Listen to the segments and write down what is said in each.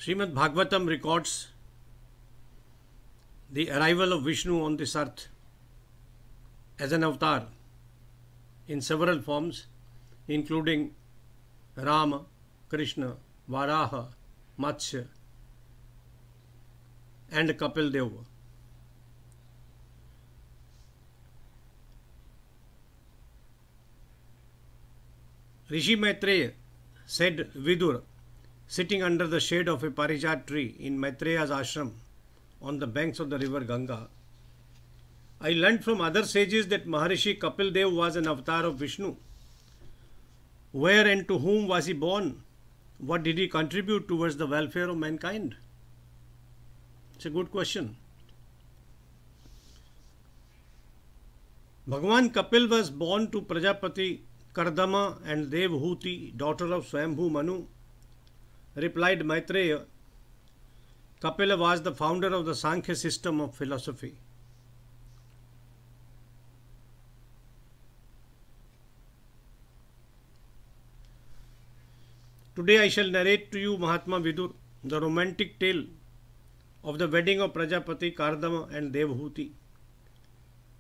Srimad Bhagavatam records the arrival of Vishnu on this earth as an avatar in several forms, including Rama, Krishna, Varaha, Matsya, and Kapil Deva. Rishi Maitreya said Vidur, sitting under the shade of a parijat tree in Maitreya's ashram on the banks of the river Ganga, I learnt from other sages that Maharishi Kapil Deva was an avatar of Vishnu. Where and to whom was he born? What did he contribute towards the welfare of mankind? It's a good question. Bhagwan Kapil was born to Prajapati Kardama and Devahooti, daughter of Swayambhu Manu. Replied Maitreya, Kapila was the founder of the Sankhya system of philosophy. Today I shall narrate to you, Mahatma Vidur, the romantic tale of the wedding of Prajapati Kardama and Devahooti.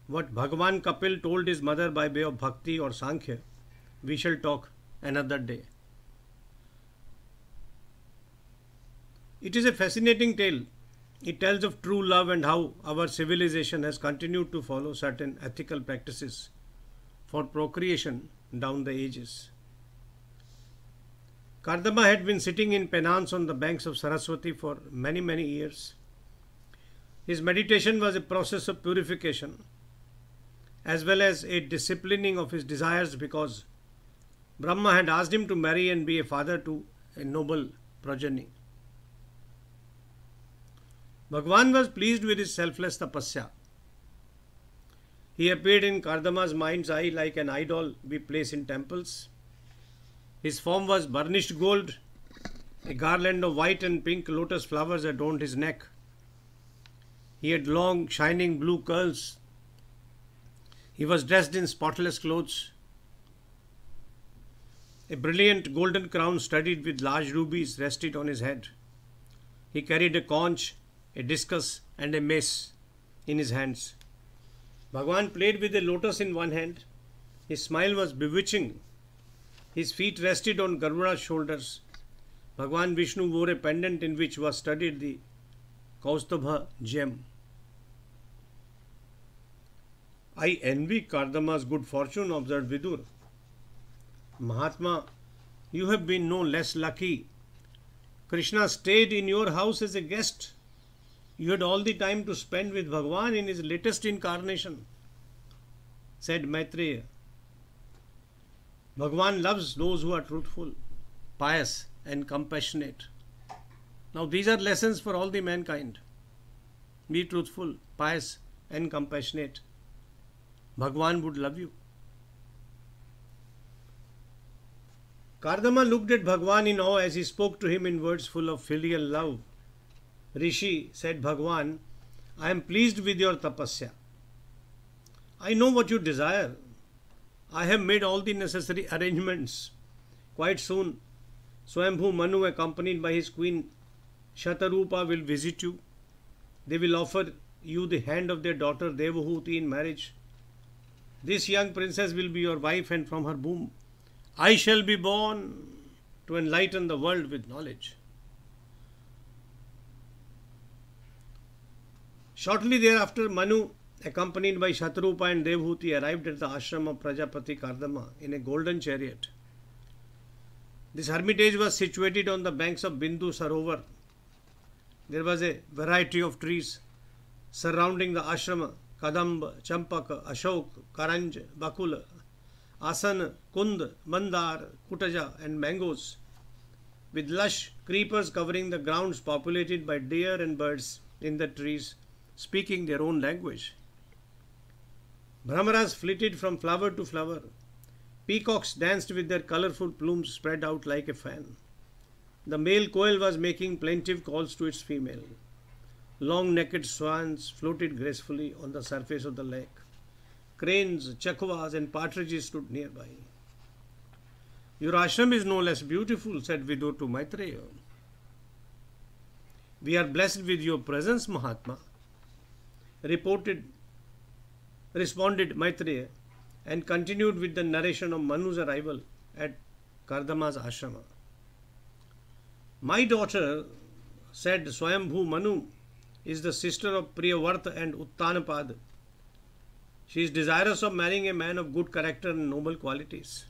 What Bhagwan Kapil told his mother by way of bhakti or Sankhya, we shall talk another day. It is a fascinating tale. It tells of true love and how our civilization has continued to follow certain ethical practices for procreation down the ages. Kardama had been sitting in penance on the banks of Saraswati for many years. His meditation was a process of purification as well as a disciplining of his desires, because Brahma had asked him to marry and be a father to a noble progeny. Bhagwan was pleased with his selfless tapasya. He appeared in Kardama's mind's eye like an idol we place in temples. His form was burnished gold. A garland of white and pink lotus flowers adorned his neck. He had long, shining blue curls. He was dressed in spotless clothes. A brilliant golden crown studded with large rubies rested on his head. He carried a conch, a discus, and a mace in his hands. Bhagwan played with a lotus in one hand. His smile was bewitching. His feet rested on Garuda's shoulders. Bhagwan Vishnu wore a pendant in which was studded the Kaustubha gem. I envy Kardama's good fortune, observed Vidur. Mahatma, you have been no less lucky. Krishna stayed in your house as a guest. You had all the time to spend with Bhagwan in his latest incarnation, said Maitreya. Bhagwan loves those who are truthful, pious, and compassionate. Now these are lessons for all the mankind. Be truthful, pious, and compassionate. Bhagwan would love you. Kardama looked at Bhagwan in awe as he spoke to him in words full of filial love. Rishi, said Bhagwan, I am pleased with your tapasya. I know what you desire. I have made all the necessary arrangements. Quite soon, Swayambhu Manu, accompanied by his queen Shatarupa, will visit you. They will offer you the hand of their daughter Devahooti in marriage. This young princess will be your wife, and from her womb I shall be born to enlighten the world with knowledge. Shortly thereafter, Manu, accompanied by Shatarupa and Devahooti, arrived at the ashram of Prajapati Kardama in a golden chariot. This hermitage was situated on the banks of Bindu Sarovar. There was a variety of trees surrounding the ashrama: Kadamba, Champaka, Ashok, Karanj, Bakula, Asana, Kund, Mandar, Kutaja, and mangoes, with lush creepers covering the grounds populated by deer and birds in the trees, speaking their own language. Brahmaras flitted from flower to flower. Peacocks danced with their colourful plumes spread out like a fan. The male quail was making plaintive calls to its female. Long-necked swans floated gracefully on the surface of the lake. Cranes, chakwas, and partridges stood nearby. Your ashram is no less beautiful, said Vidur to Maitreya. We are blessed with your presence, Mahatma, responded Maitreya, and continued with the narration of Manu's arrival at Kardama's ashrama. My daughter, said Swayambhu Manu, is the sister of Priyavarta and Uttanapad. She is desirous of marrying a man of good character and noble qualities.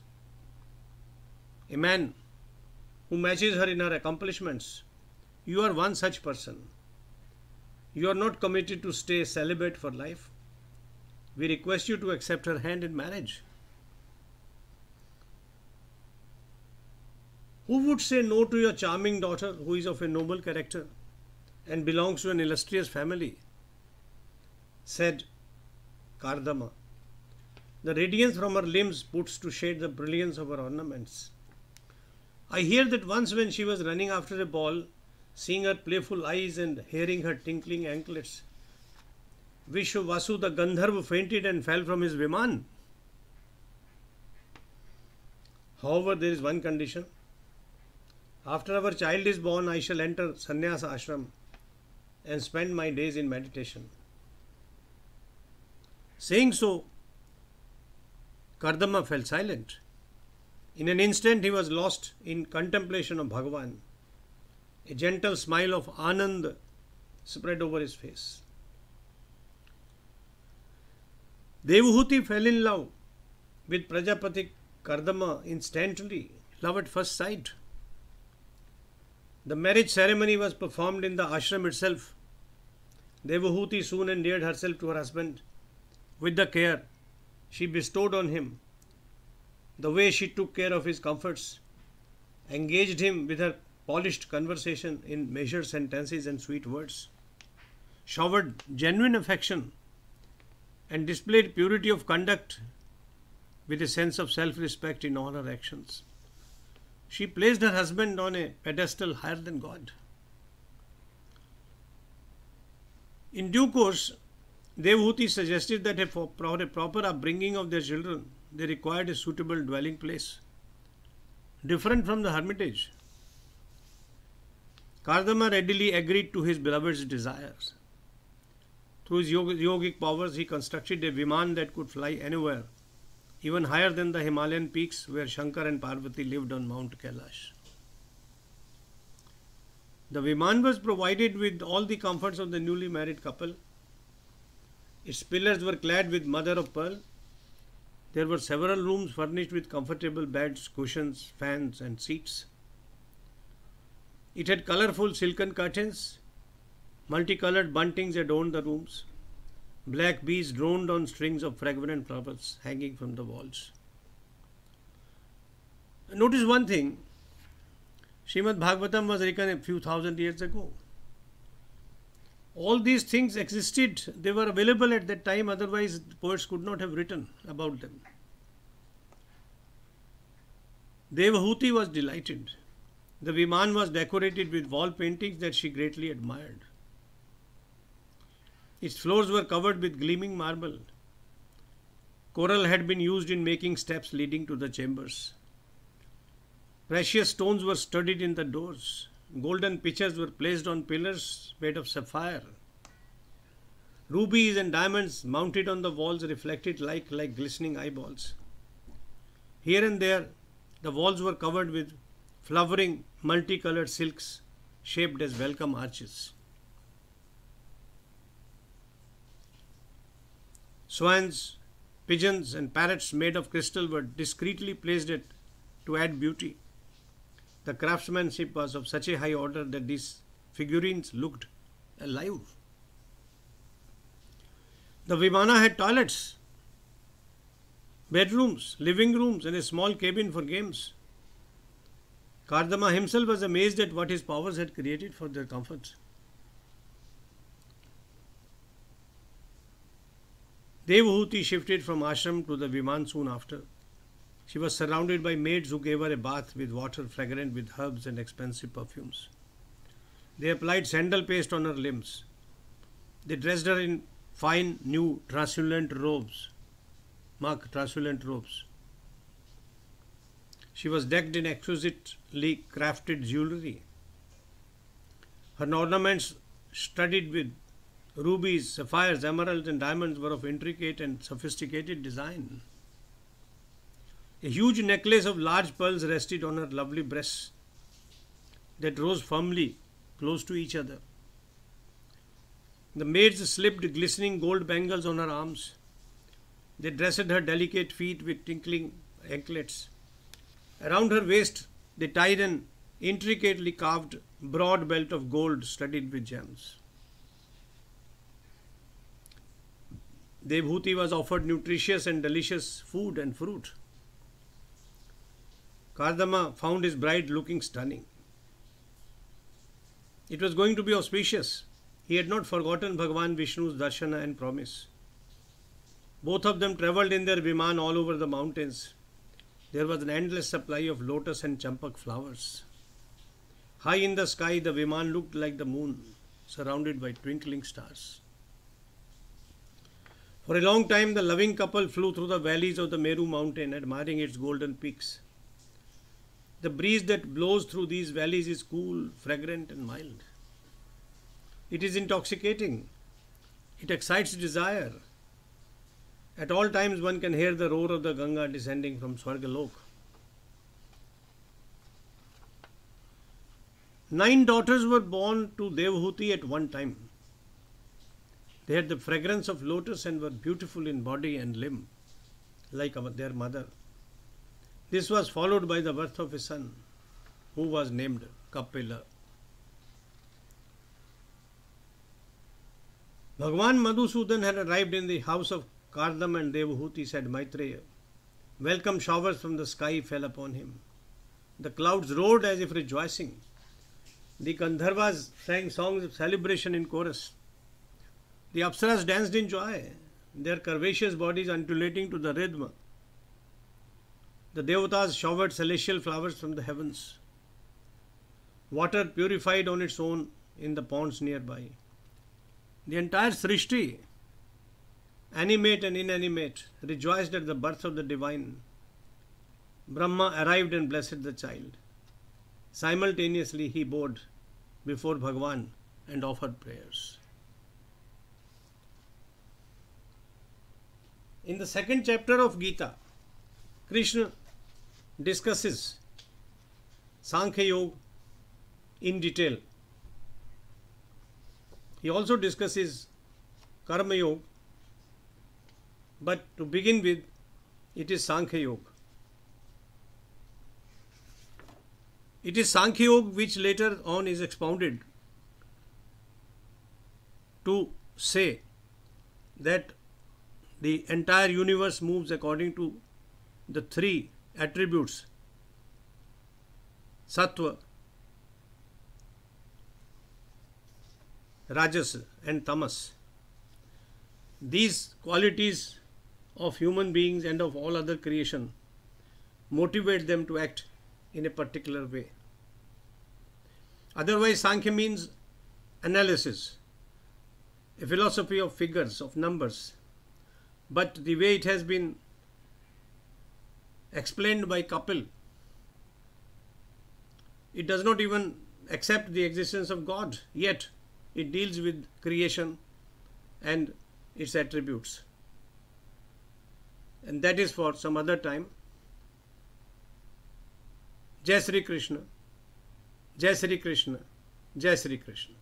A man who matches her in her accomplishments. You are one such person. You are not committed to stay celibate for life. We request you to accept her hand in marriage. Who would say no to your charming daughter who is of a noble character and belongs to an illustrious family? Said Kardama. The radiance from her limbs puts to shade the brilliance of her ornaments. I hear that once when she was running after a ball, seeing her playful eyes and hearing her tinkling anklets, Vishnu the Gandharva fainted and fell from his Viman. However, there is one condition. After our child is born, I shall enter sannyasa ashram and spend my days in meditation. Saying so, Kardama fell silent. In an instant, he was lost in contemplation of Bhagavan. A gentle smile of Anand spread over his face. Devahooti fell in love with Prajapati Kardama instantly, love at first sight. The marriage ceremony was performed in the ashram itself. Devahooti soon endeared herself to her husband with the care she bestowed on him, the way she took care of his comforts, engaged him with her polished conversation in measured sentences and sweet words, showered genuine affection, and displayed purity of conduct with a sense of self-respect in all her actions. She placed her husband on a pedestal higher than God. In due course, Devahooti suggested that for a proper upbringing of their children, they required a suitable dwelling place, different from the hermitage. Kardama readily agreed to his beloved's desires. Through his yogic powers, he constructed a Viman that could fly anywhere, even higher than the Himalayan peaks where Shankar and Parvati lived on Mount Kailash. The Viman was provided with all the comforts of the newly married couple. Its pillars were clad with mother of pearl. There were several rooms furnished with comfortable beds, cushions, fans, and seats. It had colorful silken curtains. Multicolored buntings adorned the rooms. Black bees droned on strings of fragrant flowers hanging from the walls. Notice one thing. Srimad Bhagavatam was written a few thousand years ago. All these things existed. They were available at that time. Otherwise, poets could not have written about them. Devahooti was delighted. The Viman was decorated with wall paintings that she greatly admired. Its floors were covered with gleaming marble. Coral had been used in making steps leading to the chambers. Precious stones were studded in the doors. Golden pitchers were placed on pillars made of sapphire. Rubies and diamonds mounted on the walls reflected like glistening eyeballs. Here and there, the walls were covered with flowering, multicolored silks shaped as welcome arches. Swans, pigeons, and parrots made of crystal were discreetly placed to add beauty. The craftsmanship was of such a high order that these figurines looked alive. The Vimana had toilets, bedrooms, living rooms, and a small cabin for games. Kardama himself was amazed at what his powers had created for their comfort. Devahooti shifted from ashram to the Viman soon after. She was surrounded by maids who gave her a bath with water fragrant with herbs and expensive perfumes. They applied sandal paste on her limbs. They dressed her in fine, new, translucent robes. Mark, translucent robes. She was decked in exquisitely crafted jewelry. Her ornaments, studded with rubies, sapphires, emeralds, and diamonds, were of intricate and sophisticated design. A huge necklace of large pearls rested on her lovely breasts that rose firmly close to each other. The maids slipped glistening gold bangles on her arms. They dressed her delicate feet with tinkling anklets. Around her waist, they tied an intricately carved broad belt of gold studded with gems. Devahooti was offered nutritious and delicious food and fruit. Kardama found his bride looking stunning. It was going to be auspicious. He had not forgotten Bhagwan Vishnu's darshana and promise. Both of them travelled in their viman all over the mountains. There was an endless supply of lotus and champak flowers. High in the sky, the viman looked like the moon, surrounded by twinkling stars. For a long time, the loving couple flew through the valleys of the Meru mountain, admiring its golden peaks. The breeze that blows through these valleys is cool, fragrant, and mild. It is intoxicating. It excites desire. At all times, one can hear the roar of the Ganga descending from Swargalok. 9 daughters were born to Devahooti at one time. They had the fragrance of lotus and were beautiful in body and limb, like their mother. This was followed by the birth of a son, who was named Kapil. Bhagwan Madhusudan had arrived in the house of Kardama and Devahooti, said Maitreya. Welcome showers from the sky fell upon him. The clouds roared as if rejoicing. The Gandharvas sang songs of celebration in chorus. The Apsaras danced in joy, their curvaceous bodies undulating to the rhythm. The Devatas showered celestial flowers from the heavens. Water purified on its own in the ponds nearby. The entire Srishti, animate and inanimate, rejoiced at the birth of the divine. Brahma arrived and blessed the child. Simultaneously he bowed before Bhagwan and offered prayers. In the second chapter of Gita, Krishna discusses Sankhya Yoga in detail. He also discusses Karma Yoga, but to begin with, it is Sankhya Yoga. It is Sankhya Yoga which later on is expounded to say that the entire universe moves according to the 3 attributes: Sattva, Rajas and Tamas. These qualities of human beings and of all other creation motivate them to act in a particular way. Otherwise, Sankhya means analysis, a philosophy of figures, of numbers. But the way it has been explained by Kapil, it does not even accept the existence of God, yet it deals with creation and its attributes. And that is for some other time. Jai Sri Krishna, Jai Sri Krishna, Jai Sri Krishna.